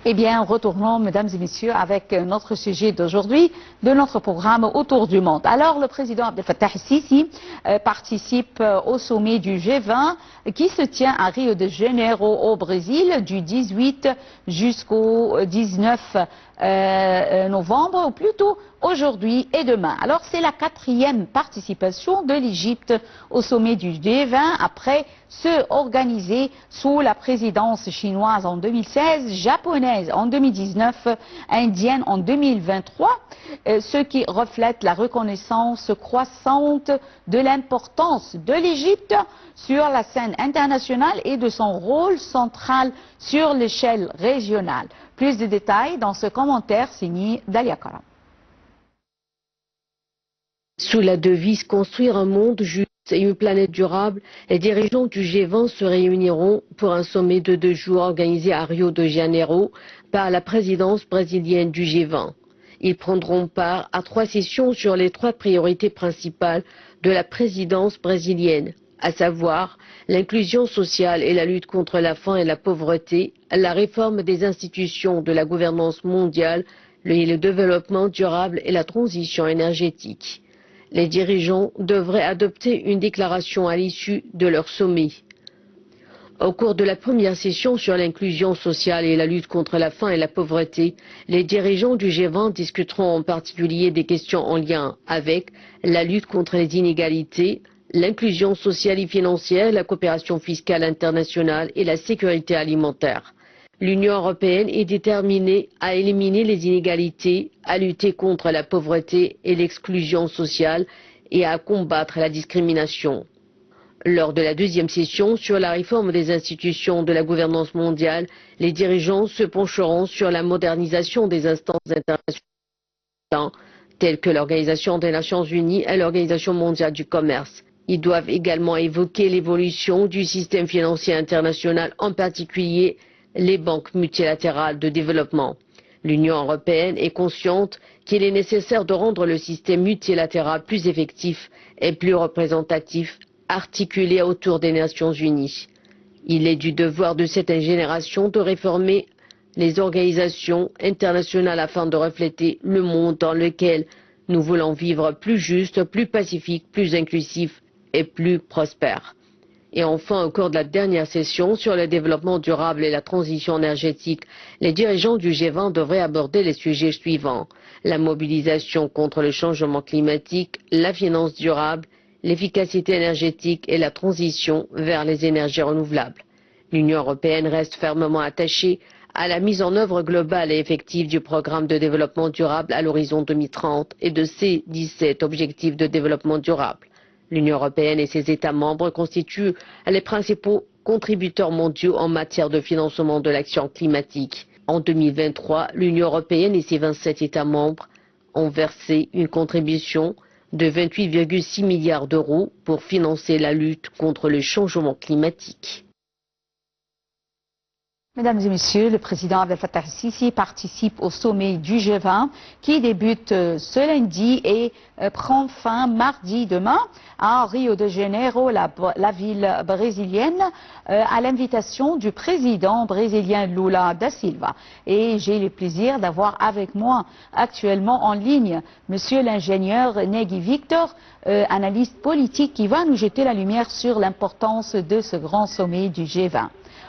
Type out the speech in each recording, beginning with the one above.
Eh bien, retournons, mesdames et messieurs, avec notre sujet d'aujourd'hui, de notre programme Autour du monde. Alors, le président Abdel Fattah el-Sisi participe au sommet du G20 qui se tient à Rio de Janeiro au Brésil du 18 jusqu'au 19 novembre, ou plutôt aujourd'hui et demain. Alors, c'est la 4e participation de l'Égypte au sommet du G20 après ceux organisés sous la présidence chinoise en 2016, japonaise en 2019, indienne en 2023, ce qui reflète la reconnaissance croissante de l'importance de l'Égypte sur la scène internationale et de son rôle central sur l'échelle régionale. Plus de détails dans ce commentaire signé Dalia Karam. Sous la devise « Construire un monde juste et une planète durable », les dirigeants du G20 se réuniront pour un sommet de 2 jours organisé à Rio de Janeiro par la présidence brésilienne du G20. Ils prendront part à 3 sessions sur les 3 priorités principales de la présidence brésilienne, à savoir l'inclusion sociale et la lutte contre la faim et la pauvreté, la réforme des institutions de la gouvernance mondiale, le développement durable et la transition énergétique. Les dirigeants devraient adopter une déclaration à l'issue de leur sommet. Au cours de la première session sur l'inclusion sociale et la lutte contre la faim et la pauvreté, les dirigeants du G20 discuteront en particulier des questions en lien avec la lutte contre les inégalités, l'inclusion sociale et financière, la coopération fiscale internationale et la sécurité alimentaire. L'Union européenne est déterminée à éliminer les inégalités, à lutter contre la pauvreté et l'exclusion sociale et à combattre la discrimination. Lors de la 2e session sur la réforme des institutions de la gouvernance mondiale, les dirigeants se pencheront sur la modernisation des instances internationales telles que l'Organisation des Nations Unies et l'Organisation mondiale du commerce. Ils doivent également évoquer l'évolution du système financier international, en particulier les banques multilatérales de développement. L'Union européenne est consciente qu'il est nécessaire de rendre le système multilatéral plus effectif et plus représentatif, articulé autour des Nations Unies. Il est du devoir de cette génération de réformer les organisations internationales afin de refléter le monde dans lequel nous voulons vivre plus juste, plus pacifique, plus inclusif et plus prospère. Et enfin, au cours de la dernière session sur le développement durable et la transition énergétique, les dirigeants du G20 devraient aborder les sujets suivants: la mobilisation contre le changement climatique, la finance durable, l'efficacité énergétique et la transition vers les énergies renouvelables. L'Union européenne reste fermement attachée à la mise en œuvre globale et effective du programme de développement durable à l'horizon 2030 et de ses 17 objectifs de développement durable. L'Union européenne et ses États membres constituent les principaux contributeurs mondiaux en matière de financement de l'action climatique. En 2023, l'Union européenne et ses 27 États membres ont versé une contribution de 28,6 milliards d'euros pour financer la lutte contre le changement climatique. Mesdames et messieurs, le président Abdel Fattah el-Sisi participe au sommet du G20 qui débute ce lundi et prend fin mardi demain à Rio de Janeiro, la ville brésilienne, à l'invitation du président brésilien Lula da Silva. Et j'ai le plaisir d'avoir avec moi actuellement en ligne monsieur l'ingénieur Negui Victor, analyste politique, qui va nous jeter la lumière sur l'importance de ce grand sommet du G20.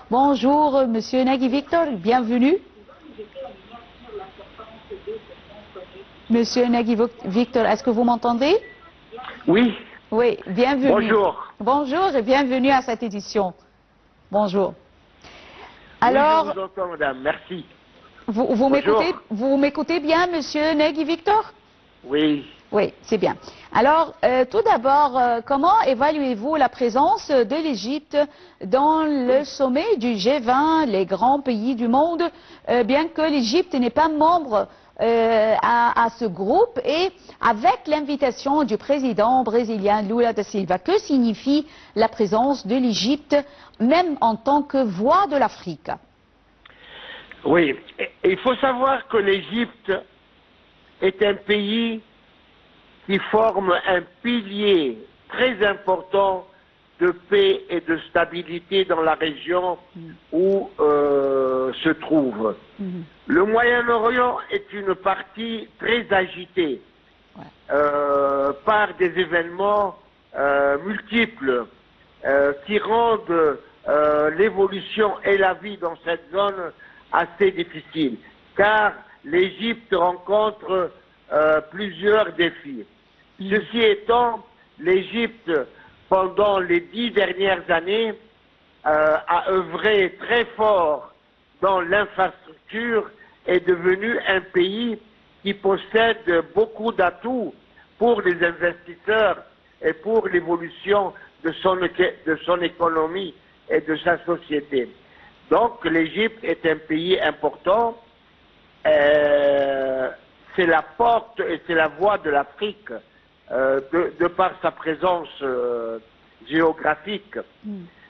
Bonjour, monsieur Negui Victor, bienvenue. Monsieur Negui Victor, est-ce que vous m'entendez? Oui. Oui, bienvenue. Bonjour. Bonjour et bienvenue à cette édition. Bonjour. Alors, oui, je vous entends, madame, merci. Vous m'écoutez bien, monsieur Negui Victor? Oui. Oui, c'est bien. Alors, tout d'abord, comment évaluez-vous la présence de l'Égypte dans le sommet du G20, les grands pays du monde, bien que l'Égypte n'est pas membre à ce groupe, et avec l'invitation du président brésilien Lula da Silva? Que signifie la présence de l'Égypte, même en tant que voix de l'Afrique? Oui, il faut savoir que l'Égypte est un pays qui forme un pilier très important de paix et de stabilité dans la région où se trouve. Le Moyen-Orient est une partie très agitée par des événements multiples qui rendent l'évolution et la vie dans cette zone assez difficile, car l'Égypte rencontre plusieurs défis. Ceci étant, l'Égypte, pendant les 10 dernières années, a œuvré très fort dans l'infrastructure, est devenu un pays qui possède beaucoup d'atouts pour les investisseurs et pour l'évolution de son économie et de sa société. Donc l'Égypte est un pays important, c'est la porte et c'est la voie de l'Afrique de par sa présence géographique.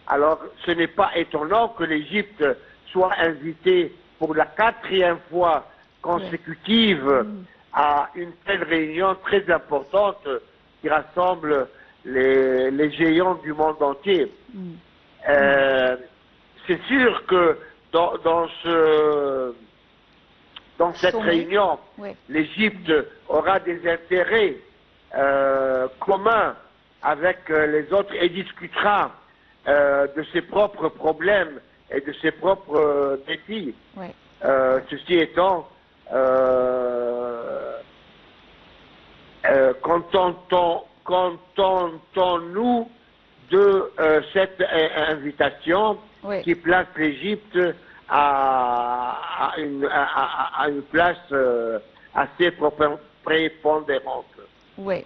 Alors ce n'est pas étonnant que l'Égypte soit invitée pour la 4e fois consécutive à une telle réunion très importante qui rassemble les géants du monde entier. C'est sûr que dans cette réunion, l'Égypte aura des intérêts communs avec les autres et discutera de ses propres problèmes et de ses propres défis. Ceci étant, contentons-nous de cette invitation qui place l'Égypte à une place assez prépondérante. Oui.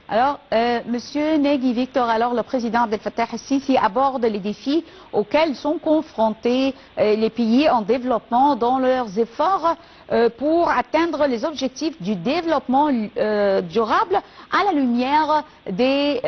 Alors, Monsieur Negui Victor, alors le président Abdel Fattah el-Sisi aborde les défis auxquels sont confrontés les pays en développement dans leurs efforts pour atteindre les objectifs du développement durable à la lumière des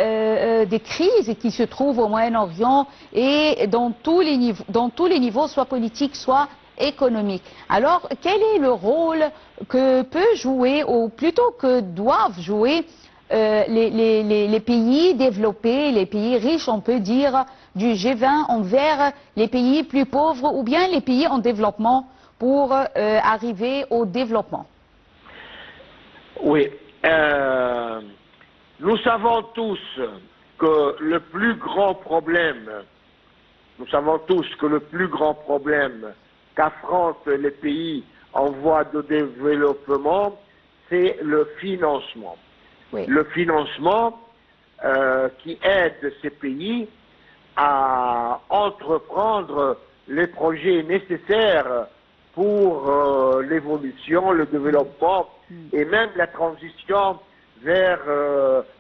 crises qui se trouvent au Moyen-Orient et dans tous les niveaux, soit politiques, soit économiques. Alors, quel est le rôle que peut jouer, ou plutôt que doivent jouer, les pays développés, les pays riches, on peut dire, du G20 envers les pays plus pauvres ou bien les pays en développement pour arriver au développement? Oui. Nous savons tous que le plus grand problème, qu'affrontent les pays en voie de développement, c'est le financement. Le financement qui aide ces pays à entreprendre les projets nécessaires pour l'évolution, le développement et même la transition vers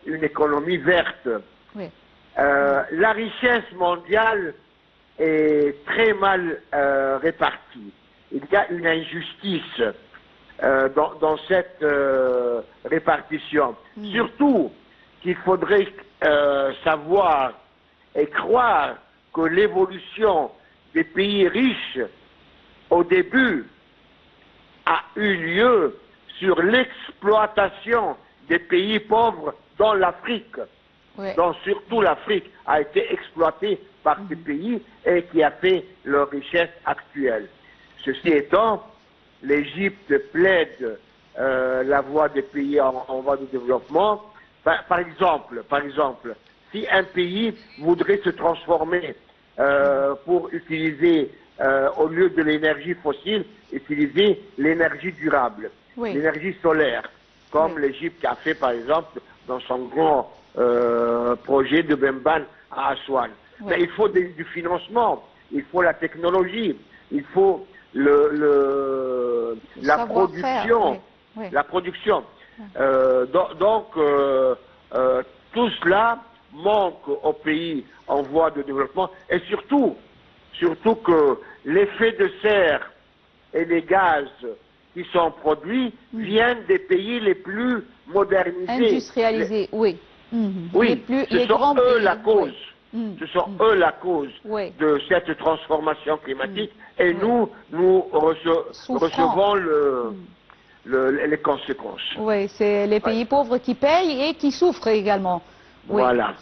une économie verte. La richesse mondiale est très mal répartie. Il y a une injustice dans cette répartition. Surtout qu'il faudrait savoir et croire que l'évolution des pays riches au début a eu lieu sur l'exploitation des pays pauvres dans l'Afrique. Donc surtout l'Afrique a été exploitée par ces pays et qui a fait leur richesse actuelle. Ceci étant, l'Égypte plaide la voie des pays en voie de développement. Par exemple, si un pays voudrait se transformer pour utiliser, au lieu de l'énergie fossile, utiliser l'énergie durable, l'énergie solaire, comme l'Égypte a fait par exemple dans son grand projet de Bemban à Aswan. Mais il faut du financement, il faut la technologie, il faut la production. Donc tout cela manque aux pays en voie de développement et surtout que l'effet de serre et les gaz qui sont produits viennent des pays les plus modernisés. Industrialisés, oui, ce sont eux la cause. Ce sont eux la cause de cette transformation climatique et nous recevons les conséquences. Oui, c'est les pays pauvres qui payent et qui souffrent également. Voilà.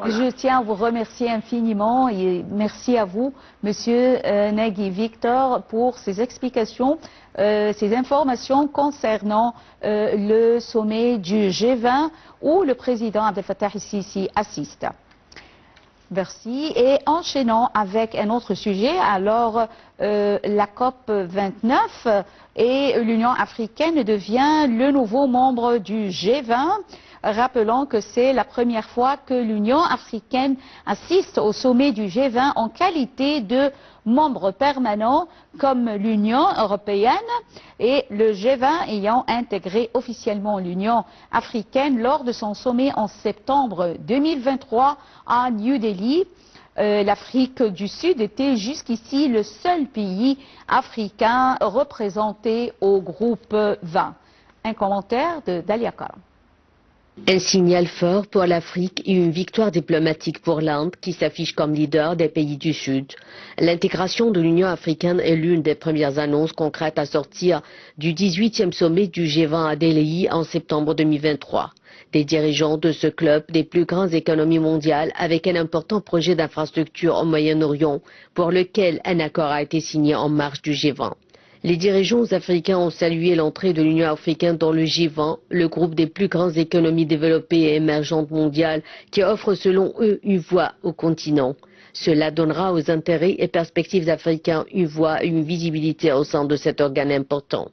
Je tiens à vous remercier infiniment et merci à vous, Monsieur Nagui Victor, pour ces explications, ces informations concernant le sommet du G20 où le président Abdel Fattah el-Sisi assiste. Merci. Et enchaînons avec un autre sujet, alors la COP 29 et l'Union africaine devient le nouveau membre du G20. Rappelons que c'est la première fois que l'Union africaine assiste au sommet du G20 en qualité de membre permanent comme l'Union européenne et le G20 ayant intégré officiellement l'Union africaine lors de son sommet en septembre 2023 à New Delhi. L'Afrique du Sud était jusqu'ici le seul pays africain représenté au groupe 20. Un commentaire de Dalia Karam. Un signal fort pour l'Afrique et une victoire diplomatique pour l'Inde qui s'affiche comme leader des pays du Sud. L'intégration de l'Union africaine est l'une des premières annonces concrètes à sortir du 18e sommet du G20 à Delhi en septembre 2023. Des dirigeants de ce club des plus grandes économies mondiales avec un important projet d'infrastructure au Moyen-Orient pour lequel un accord a été signé en marge du G20. Les dirigeants africains ont salué l'entrée de l'Union africaine dans le G20, le groupe des plus grandes économies développées et émergentes mondiales qui offre selon eux une voix au continent. Cela donnera aux intérêts et perspectives africains une voix et une visibilité au sein de cet organe important.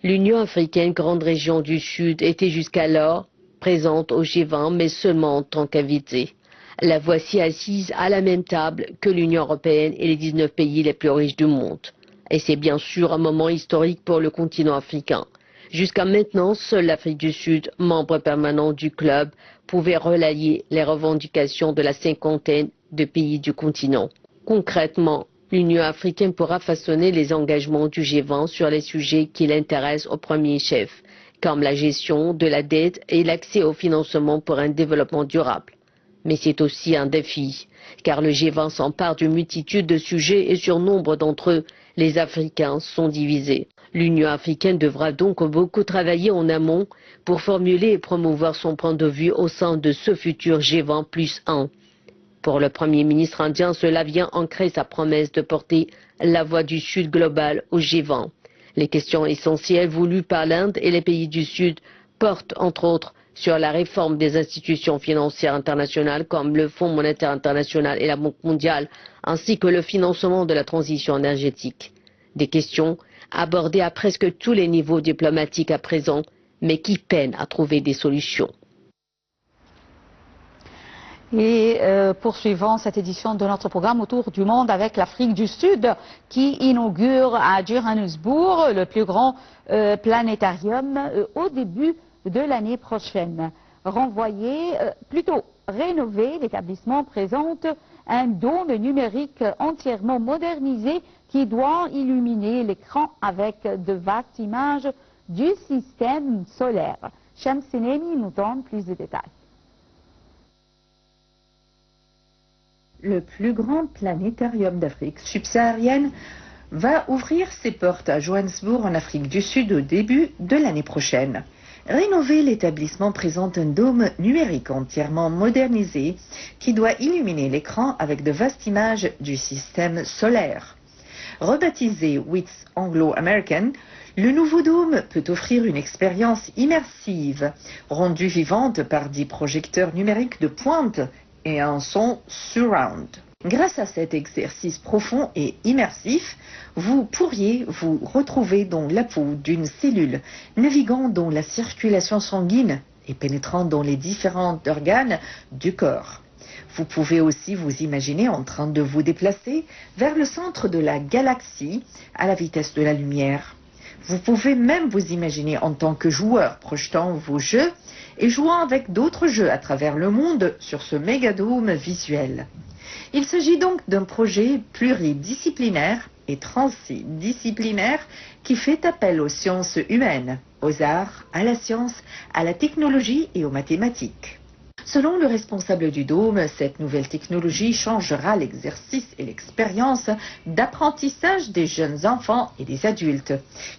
L'Union africaine, grande région du Sud, était jusqu'alors présente au G20, mais seulement en tant qu'invitée. La voici assise à la même table que l'Union européenne et les 19 pays les plus riches du monde. Et c'est bien sûr un moment historique pour le continent africain. Jusqu'à maintenant, seule l'Afrique du Sud, membre permanent du club, pouvait relayer les revendications de la cinquantaine de pays du continent. Concrètement, l'Union africaine pourra façonner les engagements du G20 sur les sujets qui l'intéressent au premier chef, comme la gestion de la dette et l'accès au financement pour un développement durable. Mais c'est aussi un défi, car le G20 s'empare d'une multitude de sujets et sur nombre d'entre eux, les Africains sont divisés. L'Union africaine devra donc beaucoup travailler en amont pour formuler et promouvoir son point de vue au sein de ce futur G20+1. Pour le Premier ministre indien, cela vient ancrer sa promesse de porter la voix du Sud global au G20. Les questions essentielles voulues par l'Inde et les pays du Sud portent entre autres sur la réforme des institutions financières internationales comme le Fonds monétaire international et la Banque mondiale, ainsi que le financement de la transition énergétique. Des questions abordées à presque tous les niveaux diplomatiques à présent, mais qui peinent à trouver des solutions. Et poursuivons cette édition de notre programme autour du monde avec l'Afrique du Sud qui inaugure à Johannesburg le plus grand planétarium au début de l'année prochaine. Plutôt rénové, l'établissement présente un dôme numérique entièrement modernisé qui doit illuminer l'écran avec de vastes images du système solaire. Shams Senemi nous donne plus de détails. Le plus grand planétarium d'Afrique subsaharienne va ouvrir ses portes à Johannesburg en Afrique du Sud au début de l'année prochaine. Rénové, l'établissement présente un dôme numérique entièrement modernisé qui doit illuminer l'écran avec de vastes images du système solaire. Rebaptisé WITS Anglo-American, le nouveau dôme peut offrir une expérience immersive, rendue vivante par 10 projecteurs numériques de pointe et un son surround. Grâce à cet exercice profond et immersif, vous pourriez vous retrouver dans la peau d'une cellule, naviguant dans la circulation sanguine et pénétrant dans les différents organes du corps. Vous pouvez aussi vous imaginer en train de vous déplacer vers le centre de la galaxie à la vitesse de la lumière. Vous pouvez même vous imaginer en tant que joueur projetant vos jeux et jouant avec d'autres jeux à travers le monde sur ce mégadôme visuel. Il s'agit donc d'un projet pluridisciplinaire et transdisciplinaire qui fait appel aux sciences humaines, aux arts, à la science, à la technologie et aux mathématiques. Selon le responsable du Dôme, cette nouvelle technologie changera l'exercice et l'expérience d'apprentissage des jeunes enfants et des adultes.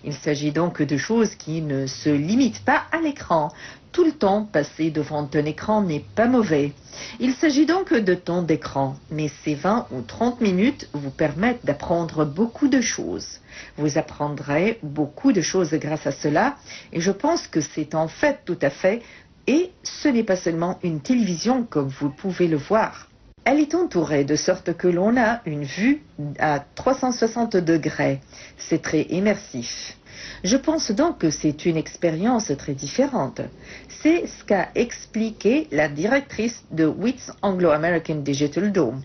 Il s'agit donc de choses qui ne se limitent pas à l'écran. Tout le temps passé devant un écran n'est pas mauvais. Il s'agit donc de temps d'écran, mais ces 20 ou 30 minutes vous permettent d'apprendre beaucoup de choses. Vous apprendrez beaucoup de choses grâce à cela, et je pense que c'est en fait tout à fait, et ce n'est pas seulement une télévision comme vous pouvez le voir. Elle est entourée de sorte que l'on a une vue à 360 degrés. C'est très immersif. Je pense donc que c'est une expérience très différente. C'est ce qu'a expliqué la directrice de WITS Anglo-American Digital Dome.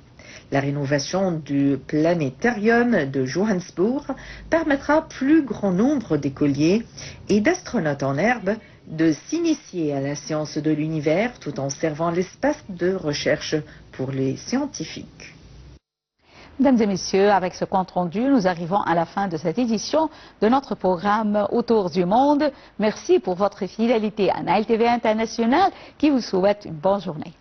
La rénovation du planétarium de Johannesburg permettra à plus grand nombre d'écoliers et d'astronautes en herbe de s'initier à la science de l'univers tout en servant l'espace de recherche pour les scientifiques. Mesdames et messieurs, avec ce compte rendu, nous arrivons à la fin de cette édition de notre programme Autour du monde. Merci pour votre fidélité à Nile TV International qui vous souhaite une bonne journée.